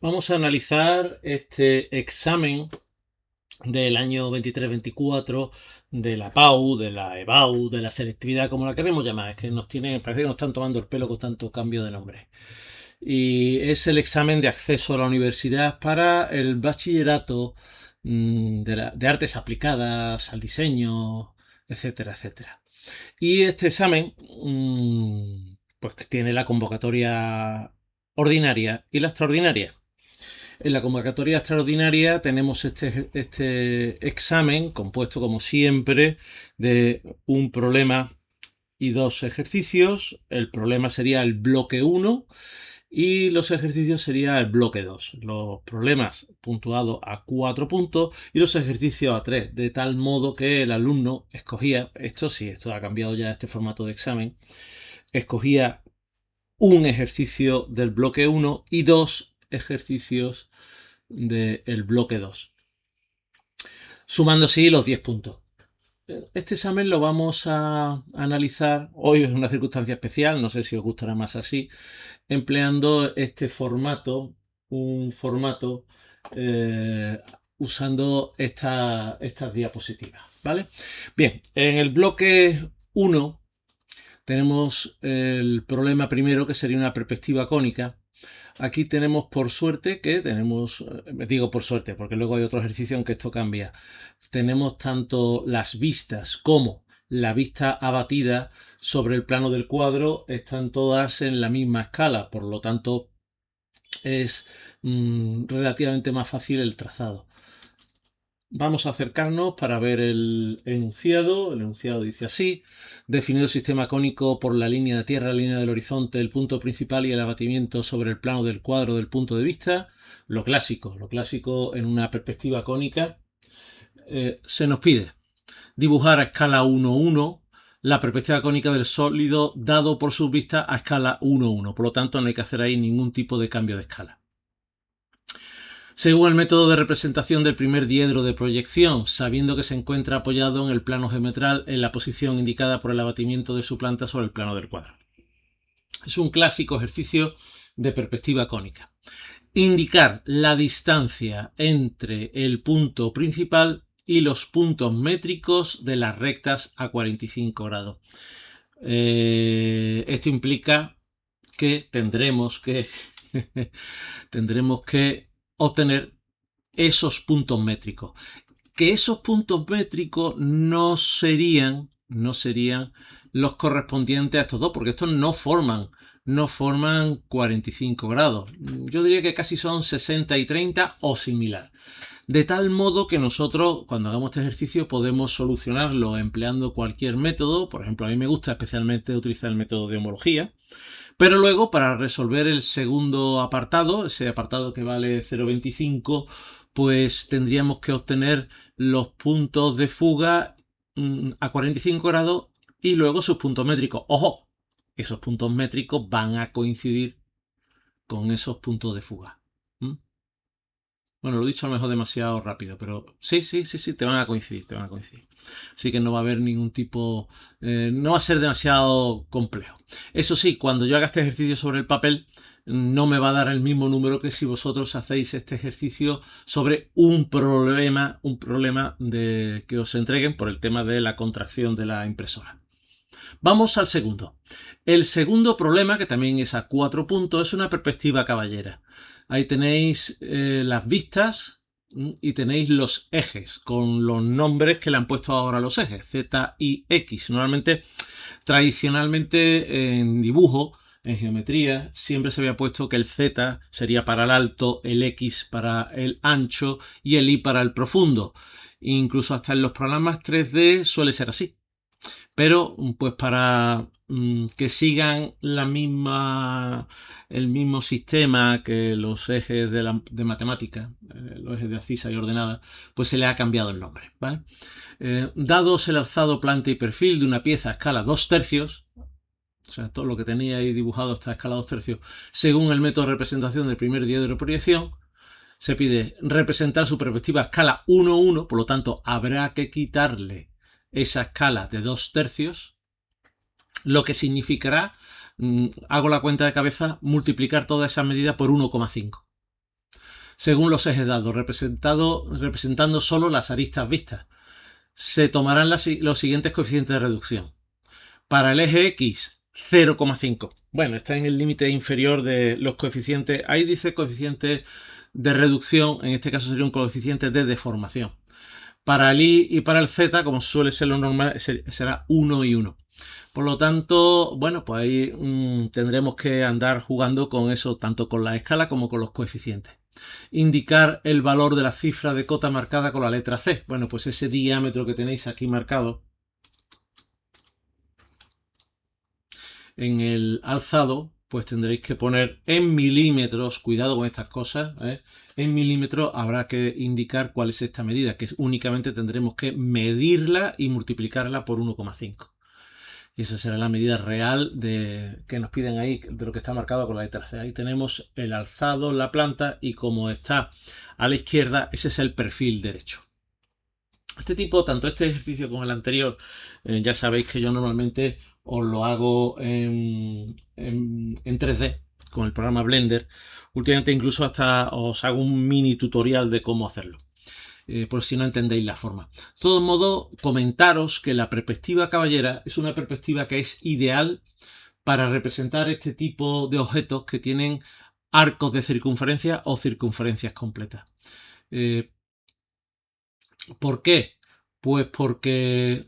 Vamos a analizar este examen del año 23-24 de la PAU, de la EBAU, de la selectividad, como la queremos llamar. Es que parece que nos están tomando el pelo con tanto cambio de nombre. Y es el examen de acceso a la universidad para el bachillerato de artes aplicadas al diseño, etcétera, etcétera. Y este examen, pues tiene la convocatoria ordinaria y la extraordinaria. En la convocatoria extraordinaria tenemos este examen compuesto, como siempre, de un problema y dos ejercicios. El problema sería el bloque 1 y los ejercicios sería el bloque 2. Los problemas puntuados a 4 puntos y los ejercicios a 3, de tal modo que el alumno escogía, esto ha cambiado ya este formato de examen, escogía un ejercicio del bloque 1 y dos ejercicios del bloque 2, sumando así los 10 puntos. Este examen lo vamos a analizar, hoy es una circunstancia especial, no sé si os gustará más así, empleando este formato, un formato usando estas diapositivas, ¿vale? Bien, en el bloque 1 tenemos el problema primero, que sería una perspectiva cónica. Aquí tenemos, por suerte, digo por suerte, porque luego hay otro ejercicio en que esto cambia. Tenemos tanto las vistas como la vista abatida sobre el plano del cuadro, están todas en la misma escala, por lo tanto es relativamente más fácil el trazado. Vamos a acercarnos para ver el enunciado. El enunciado dice así: definido el sistema cónico por la línea de tierra, la línea del horizonte, el punto principal y el abatimiento sobre el plano del cuadro del punto de vista. Lo clásico en una perspectiva cónica. Se nos pide dibujar a escala 1:1 la perspectiva cónica del sólido dado por sus vistas a escala 1:1. Por lo tanto, no hay que hacer ahí ningún tipo de cambio de escala. Según el método de representación del primer diedro de proyección, sabiendo que se encuentra apoyado en el plano geometral en la posición indicada por el abatimiento de su planta sobre el plano del cuadro. Es un clásico ejercicio de perspectiva cónica. Indicar la distancia entre el punto principal y los puntos métricos de las rectas a 45 grados. Esto implica que tendremos que obtener esos puntos métricos. Que esos puntos métricos no serían los correspondientes a estos dos, porque estos no forman 45 grados. Yo diría que casi son 60 y 30 o similar. De tal modo que nosotros, cuando hagamos este ejercicio, podemos solucionarlo empleando cualquier método. Por ejemplo, a mí me gusta especialmente utilizar el método de homología. Pero luego, para resolver el segundo apartado, ese apartado que vale 0,25, pues tendríamos que obtener los puntos de fuga a 45 grados y luego sus puntos métricos. ¡Ojo! Esos puntos métricos van a coincidir con esos puntos de fuga. Bueno, lo he dicho a lo mejor demasiado rápido, pero sí, te van a coincidir. Así que no va a haber ningún tipo, no va a ser demasiado complejo. Eso sí, cuando yo haga este ejercicio sobre el papel, no me va a dar el mismo número que si vosotros hacéis este ejercicio sobre un problema que os entreguen por el tema de la contracción de la impresora. Vamos al segundo. El segundo problema, que también es a 4 puntos, es una perspectiva caballera. Ahí tenéis las vistas y tenéis los ejes, con los nombres que le han puesto ahora a los ejes, Z y X. Normalmente, tradicionalmente en dibujo, en geometría, siempre se había puesto que el Z sería para el alto, el X para el ancho y el Y para el profundo. Incluso hasta en los programas 3D suele ser así. Pero pues para que sigan el mismo sistema que los ejes de matemática, los ejes de abscisa y ordenada, pues se le ha cambiado el nombre, ¿vale? Dados el alzado, planta y perfil de una pieza a escala 2/3, o sea, todo lo que tenía ahí dibujado está a escala 2/3, según el método de representación del primer diedro de proyección, se pide representar su perspectiva a escala 1:1, por lo tanto habrá que quitarle esa escala de 2/3, lo que significará, hago la cuenta de cabeza, multiplicar toda esa medida por 1,5. según los ejes dados, representando solo las aristas vistas. Se tomarán los siguientes coeficientes de reducción. Para el eje X, 0,5. Bueno, está en el límite inferior de los coeficientes. Ahí dice coeficiente de reducción, en este caso sería un coeficiente de deformación. Para el Y y para el Z, como suele ser lo normal, será 1 y 1. Por lo tanto, bueno, pues ahí tendremos que andar jugando con eso, tanto con la escala como con los coeficientes. Indicar el valor de la cifra de cota marcada con la letra C. Bueno, pues ese diámetro que tenéis aquí marcado en el alzado, pues tendréis que poner en milímetros, cuidado con estas cosas, en milímetros habrá que indicar cuál es esta medida, que únicamente tendremos que medirla y multiplicarla por 1,5. Y esa será la medida real que nos piden ahí, de lo que está marcado con la letra C. Ahí tenemos el alzado, la planta, y como está a la izquierda, ese es el perfil derecho. Este tipo, tanto este ejercicio como el anterior, ya sabéis que yo normalmente os lo hago en 3D con el programa Blender. Últimamente incluso hasta os hago un mini tutorial de cómo hacerlo. Por si no entendéis la forma. De todos modos, comentaros que la perspectiva caballera es una perspectiva que es ideal para representar este tipo de objetos que tienen arcos de circunferencia o circunferencias completas. ¿Por qué? Pues porque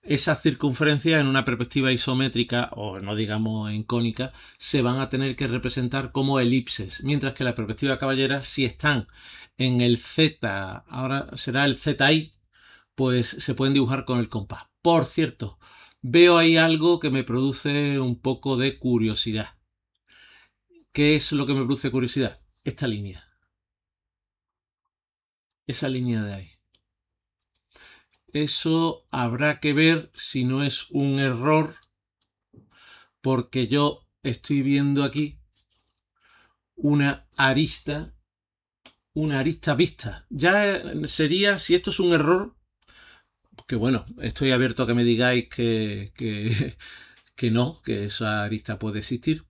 esas circunferencias en una perspectiva isométrica, o no digamos en cónica, se van a tener que representar como elipses, mientras que la perspectiva caballera, si están en el Z, ahora será el ZI, pues se pueden dibujar con el compás. Por cierto, veo ahí algo que me produce un poco de curiosidad. ¿Qué es lo que me produce curiosidad? Esta línea. Esa línea de ahí. Eso habrá que ver si no es un error, porque yo estoy viendo aquí una arista vista. Ya sería, si esto es un error, que bueno, estoy abierto a que me digáis que no, que esa arista puede existir.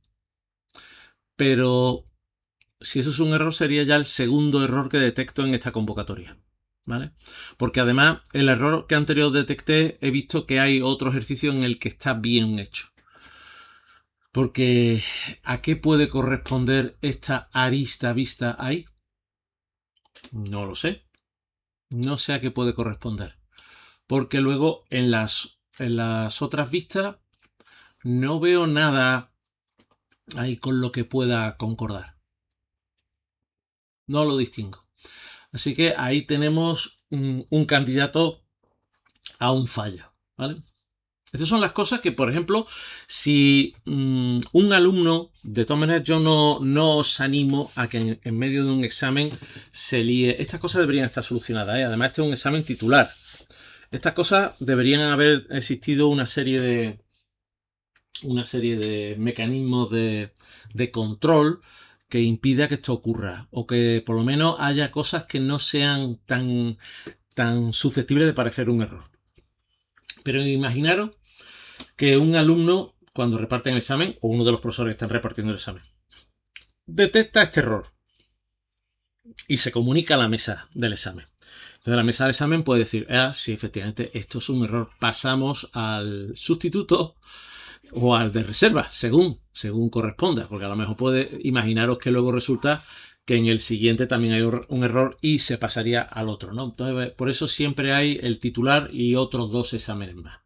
Pero si eso es un error, sería ya el segundo error que detecto en esta convocatoria. ¿Vale? Porque además, el error que anterior detecté, he visto que hay otro ejercicio en el que está bien hecho. Porque, ¿a qué puede corresponder esta arista vista ahí? No lo sé. No sé a qué puede corresponder. Porque luego en las otras vistas no veo nada ahí con lo que pueda concordar. No lo distingo. Así que ahí tenemos un candidato a un fallo. ¿Vale? Estas son las cosas que, por ejemplo, si un alumno, de todas maneras yo no os animo a que en medio de un examen se líe. Estas cosas deberían estar solucionadas, ¿eh? Además, este es un examen titular. Estas cosas deberían haber existido una serie de mecanismos de control que impida que esto ocurra, o que por lo menos haya cosas que no sean tan susceptibles de parecer un error. Pero imaginaros que un alumno, cuando reparten el examen, o uno de los profesores que están repartiendo el examen, detecta este error y se comunica a la mesa del examen. Entonces la mesa del examen puede decir, sí, efectivamente, esto es un error, pasamos al sustituto o al de reserva, según corresponda, porque a lo mejor puede imaginaros que luego resulta que en el siguiente también hay un error y se pasaría al otro, ¿no? Entonces, por eso siempre hay el titular y otros dos exámenes más.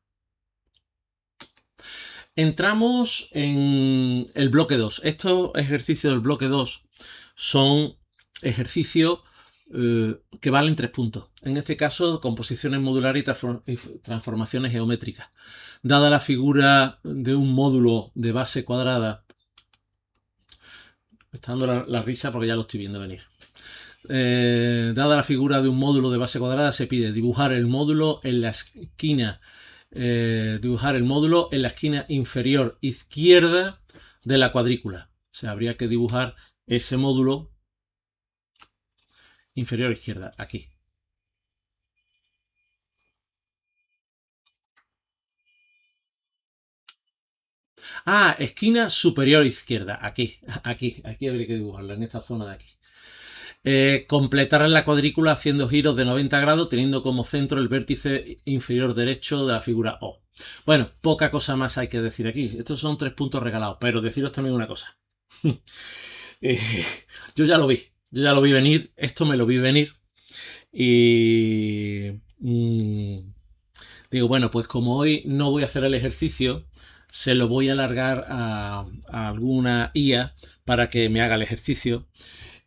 Entramos en el bloque 2. Estos ejercicios del bloque 2 son ejercicios que valen 3 puntos. En este caso, composiciones modulares y transformaciones geométricas. Dada la figura de un módulo de base cuadrada, me está dando la risa porque ya lo estoy viendo venir. Dada la figura de un módulo de base cuadrada, se pide dibujar el módulo en la esquina inferior izquierda de la cuadrícula. O sea, habría que dibujar ese módulo inferior izquierda, aquí. Ah, esquina superior izquierda. Aquí habría que dibujarla, en esta zona de aquí. Completar la cuadrícula haciendo giros de 90 grados, teniendo como centro el vértice inferior derecho de la figura O. Bueno, poca cosa más hay que decir aquí. Estos son 3 puntos regalados, pero deciros también una cosa. Eh, yo ya lo vi venir, esto me lo vi venir y digo, bueno, pues como hoy no voy a hacer el ejercicio, se lo voy a alargar a alguna IA para que me haga el ejercicio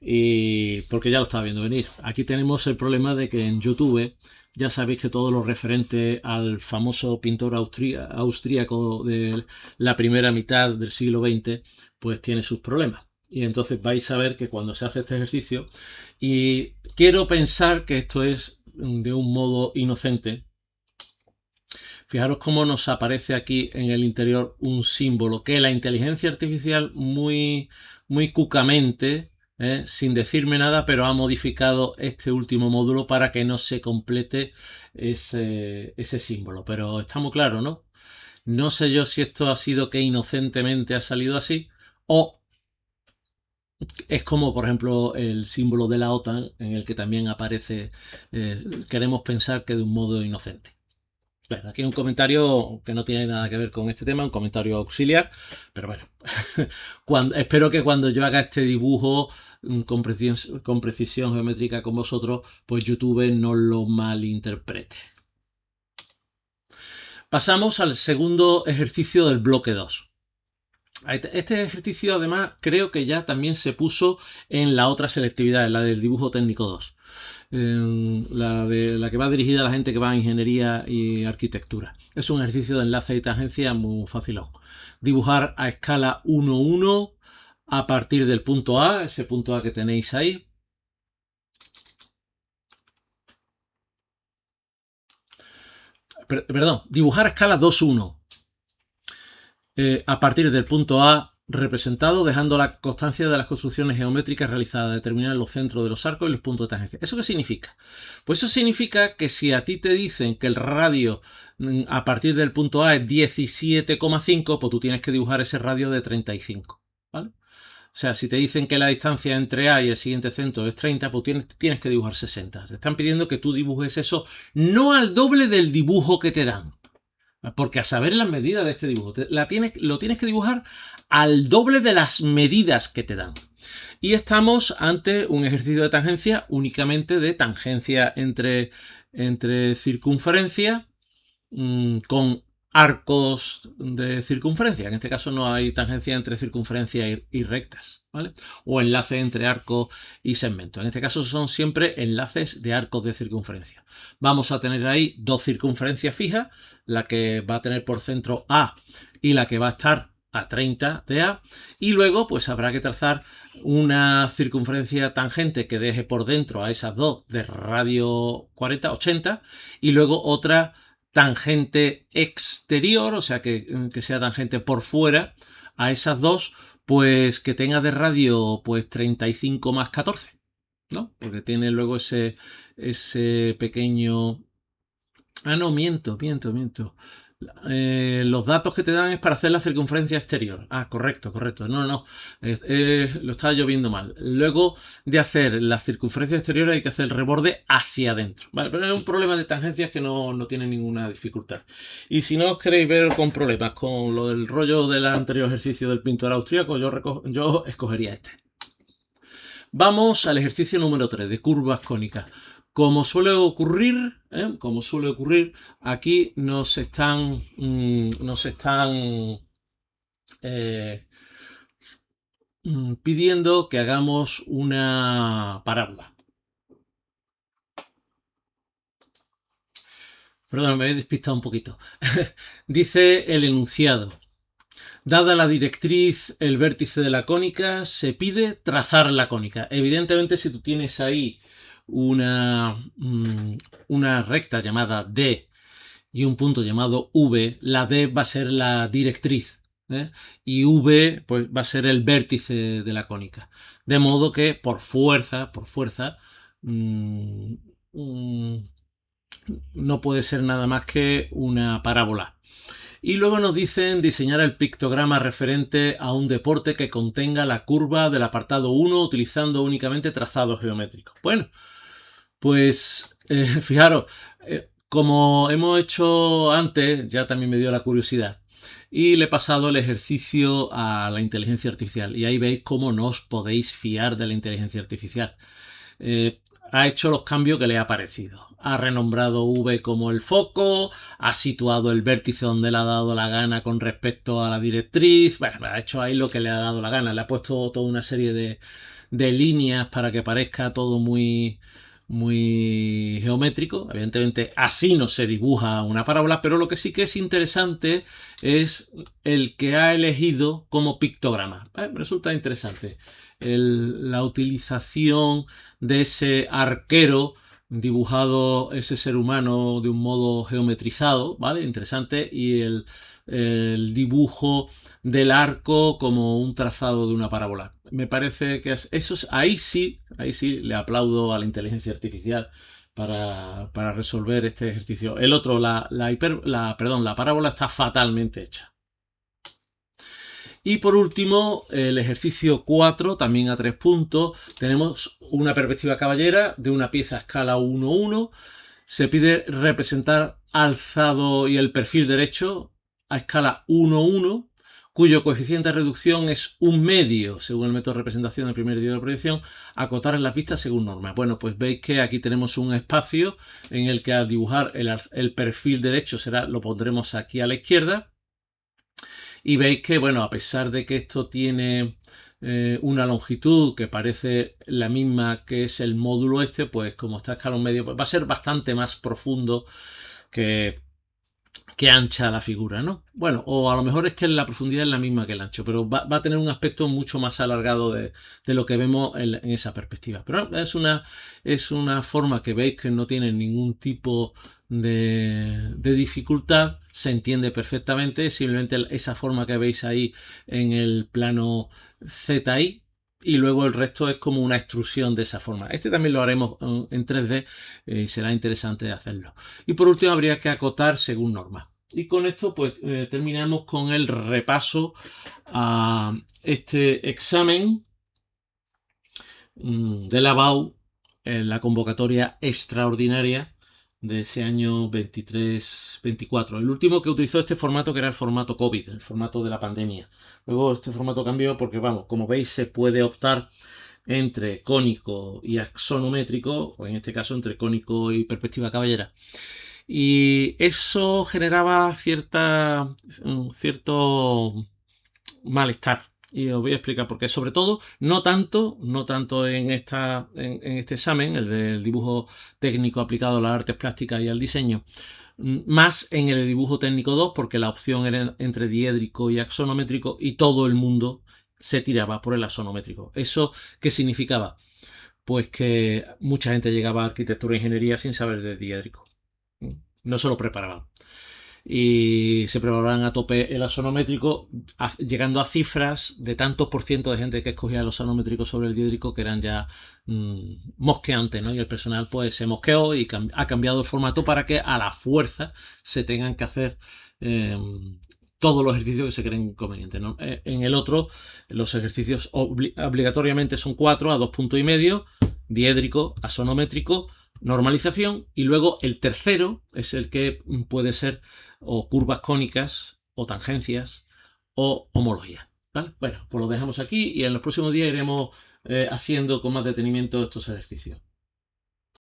y porque ya lo estaba viendo venir. Aquí tenemos el problema de que en YouTube ya sabéis que todo lo referente al famoso pintor austríaco de la primera mitad del siglo XX, pues tiene sus problemas. Y entonces vais a ver que cuando se hace este ejercicio, y quiero pensar que esto es de un modo inocente, fijaros cómo nos aparece aquí en el interior un símbolo que la inteligencia artificial muy cucamente, sin decirme nada, pero ha modificado este último módulo para que no se complete ese símbolo. Pero está muy claro, ¿no? No sé yo si esto ha sido que inocentemente ha salido así o es como, por ejemplo, el símbolo de la OTAN en el que también aparece, queremos pensar que de un modo inocente. Bueno, aquí un comentario que no tiene nada que ver con este tema, un comentario auxiliar, pero bueno, espero que cuando yo haga este dibujo con precisión geométrica con vosotros, pues YouTube no lo malinterprete. Pasamos al segundo ejercicio del bloque 2. Este ejercicio además creo que ya también se puso en la otra selectividad, en la del dibujo técnico 2. La que va dirigida a la gente que va a ingeniería y arquitectura. Es un ejercicio de enlace y tangencia muy fácil. Dibujar a escala 1,1 a partir del punto A, ese punto A que tenéis ahí. Perdón, dibujar a escala 2,1 a partir del punto A representado, dejando la constancia de las construcciones geométricas realizadas, determinar los centros de los arcos y los puntos de tangencia. ¿Eso qué significa? Pues eso significa que si a ti te dicen que el radio a partir del punto A es 17,5, pues tú tienes que dibujar ese radio de 35. ¿Vale? O sea, si te dicen que la distancia entre A y el siguiente centro es 30, pues tienes que dibujar 60. Te están pidiendo que tú dibujes eso no al doble del dibujo que te dan. Porque a saber las medidas de este dibujo, lo tienes que dibujar al doble de las medidas que te dan. Y estamos ante un ejercicio de tangencia únicamente de tangencia entre circunferencia con arcos de circunferencia. En este caso no hay tangencia entre circunferencia y rectas, ¿vale? O enlace entre arco y segmento. En este caso son siempre enlaces de arcos de circunferencia. Vamos a tener ahí dos circunferencias fijas, la que va a tener por centro A y la que va a estar a 30 de A, y luego pues habrá que trazar una circunferencia tangente que deje por dentro a esas dos de radio 40, 80, y luego otra tangente exterior, o sea que sea tangente por fuera a esas dos, pues que tenga de radio pues 35 más 14, ¿no? Porque tiene luego ese pequeño... Ah, no, miento. Los datos que te dan es para hacer la circunferencia exterior. Ah, correcto. No. Lo estaba yo viendo mal. Luego de hacer la circunferencia exterior hay que hacer el reborde hacia adentro. Vale, pero es un problema de tangencias que no tiene ninguna dificultad. Y si no os queréis ver con problemas con lo del rollo del anterior ejercicio del pintor austríaco, yo escogería este. Vamos al ejercicio número 3 de curvas cónicas. Como suele ocurrir, aquí nos están pidiendo que hagamos una parábola. Perdón, me he despistado un poquito. Dice el enunciado. Dada la directriz, el vértice de la cónica, se pide trazar la cónica. Evidentemente, si tú tienes ahí una recta llamada D y un punto llamado V, la D va a ser la directriz, y V pues, va a ser el vértice de la cónica. De modo que por fuerza, no puede ser nada más que una parábola. Y luego nos dicen diseñar el pictograma referente a un deporte que contenga la curva del apartado 1 utilizando únicamente trazados geométricos. Bueno, pues fijaros, como hemos hecho antes, ya también me dio la curiosidad. Y le he pasado el ejercicio a la inteligencia artificial. Y ahí veis cómo no os podéis fiar de la inteligencia artificial. Ha hecho los cambios que le ha parecido. Ha renombrado V como el foco, ha situado el vértice donde le ha dado la gana con respecto a la directriz. Bueno, ha hecho ahí lo que le ha dado la gana. Le ha puesto toda una serie de líneas para que parezca todo muy geométrico. Evidentemente así no se dibuja una parábola, pero lo que sí que es interesante es el que ha elegido como pictograma. Resulta interesante la utilización de ese arquero dibujado, ese ser humano de un modo geometrizado, ¿vale? Interesante. Y el dibujo del arco como un trazado de una parábola. Me parece que eso es, ahí sí le aplaudo a la inteligencia artificial para resolver este ejercicio. El otro, la parábola está fatalmente hecha. Y por último, el ejercicio 4, también a 3 puntos, tenemos una perspectiva caballera de una pieza a escala 1:1. Se pide representar alzado y el perfil derecho a escala 1:1, cuyo coeficiente de reducción es 1/2, según el método de representación del primer día de proyección, acotar en las vistas según norma. Bueno, pues veis que aquí tenemos un espacio en el que al dibujar el perfil derecho lo pondremos aquí a la izquierda. Y veis que, bueno, a pesar de que esto tiene una longitud que parece la misma que es el módulo este, pues como está a escala 1/2, pues va a ser bastante más profundo que ancha la figura, ¿no? Bueno, o a lo mejor es que la profundidad es la misma que el ancho, pero va a tener un aspecto mucho más alargado de lo que vemos en esa perspectiva. Pero es una forma que veis que no tiene ningún tipo de dificultad, se entiende perfectamente, simplemente esa forma que veis ahí en el plano ZI, y luego el resto es como una extrusión de esa forma. Este también lo haremos en 3D y será interesante hacerlo. Y por último habría que acotar según norma. Y con esto pues terminamos con el repaso a este examen de la BAU en la convocatoria extraordinaria de ese año 23-24. El último que utilizó este formato, que era el formato COVID, el formato de la pandemia. Luego este formato cambió porque, vamos, como veis, se puede optar entre cónico y axonométrico, o en este caso entre cónico y perspectiva caballera. Y eso generaba cierto malestar. Y os voy a explicar por qué. Sobre todo, no tanto en este examen, el del dibujo técnico aplicado a las artes plásticas y al diseño, más en el dibujo técnico 2, porque la opción era entre diédrico y axonométrico y todo el mundo se tiraba por el axonométrico. ¿Eso qué significaba? Pues que mucha gente llegaba a arquitectura e ingeniería sin saber de diédrico. No se lo preparaban. Y se preparaban a tope el axonométrico, llegando a cifras de tantos por ciento de gente que escogía el axonométrico sobre el diédrico que eran ya mosqueantes, ¿no? Y el personal pues se mosqueó y ha cambiado el formato para que a la fuerza se tengan que hacer todos los ejercicios que se creen convenientes, ¿no? En el otro, los ejercicios obligatoriamente son 4 a 2,5 puntos, diédrico, axonométrico, normalización, y luego el tercero es el que puede ser o curvas cónicas o tangencias o homología, ¿vale? Bueno, pues lo dejamos aquí y en los próximos días iremos haciendo con más detenimiento estos ejercicios.